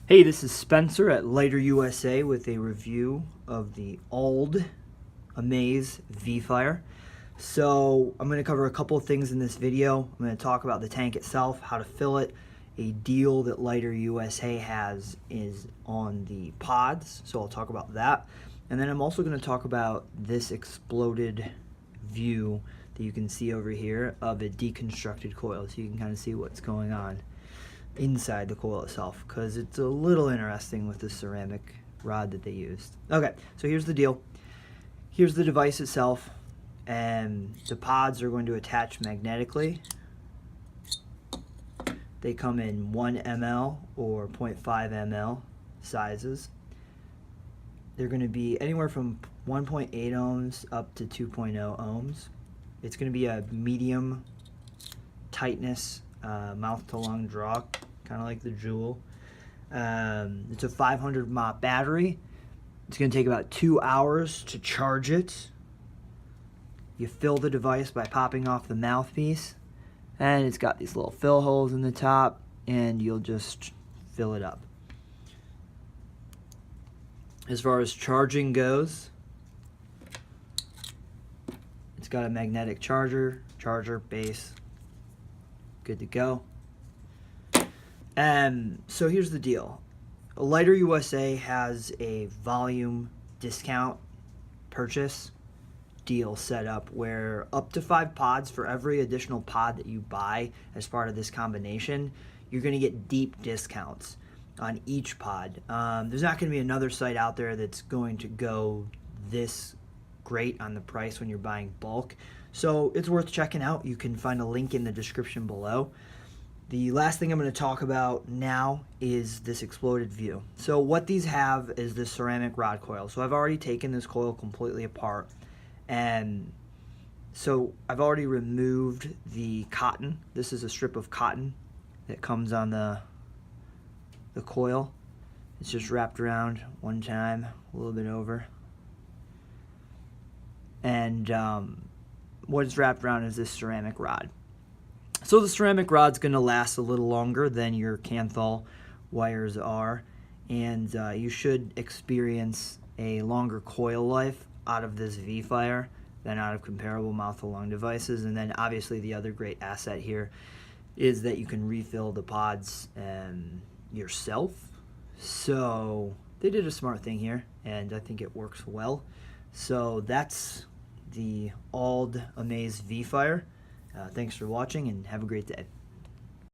Hey, this is Spencer at Lighter USA with a review of the Ald Vfire. So I'm going to cover a couple of things in this video. I'm going to talk about the tank itself, how to fill it. A deal that Lighter USA has is on the pods, so I'll talk about that. And then I'm also going to talk about this exploded view that you can see over here of a deconstructed coil, so you can kind of see what's going on inside the coil itself, because it's a little interesting with the ceramic rod that they used. Okay, so here's the deal. Here's the device itself, and the pods are going to attach magnetically. They come in 1 ml or 0.5 ml sizes. They're going to be anywhere from 1.8 ohms up to 2.0 ohms. It's going to be a medium tightness mouth to lung draw, kind of like the Jewel. It's a 500 mAh battery. It's going to take about 2 hours to charge it. You fill the device by popping off the mouthpiece, and it's got these little fill holes in the top, and you'll just fill it up. As far as charging goes, it's got a magnetic charger, base, good to go. So here's the deal. Lighter USA has a volume discount purchase deal set up where up to 5 pods, for every additional pod that you buy as part of this combination, you're going to get deep discounts on each pod. There's not going to be another site out there that's going to go this great on the price when you're buying bulk. So it's worth checking out. You can find a link in the description below. The last thing I'm going to talk about now is this exploded view. So what these have is this ceramic rod coil. So I've already taken this coil completely apart, and so I've already removed the cotton. This is a strip of cotton that comes on the coil. It's just wrapped around one time, a little bit over. And what is wrapped around is this ceramic rod. So the ceramic rod's going to last a little longer than your Canthal wires are, and you should experience a longer coil life out of this Vfire than out of comparable mouth-to-lung devices. And then obviously the other great asset here is that you can refill the pods yourself. So they did a smart thing here, and I think it works well. So that's the Ald Vfire. Thanks for watching, and have a great day.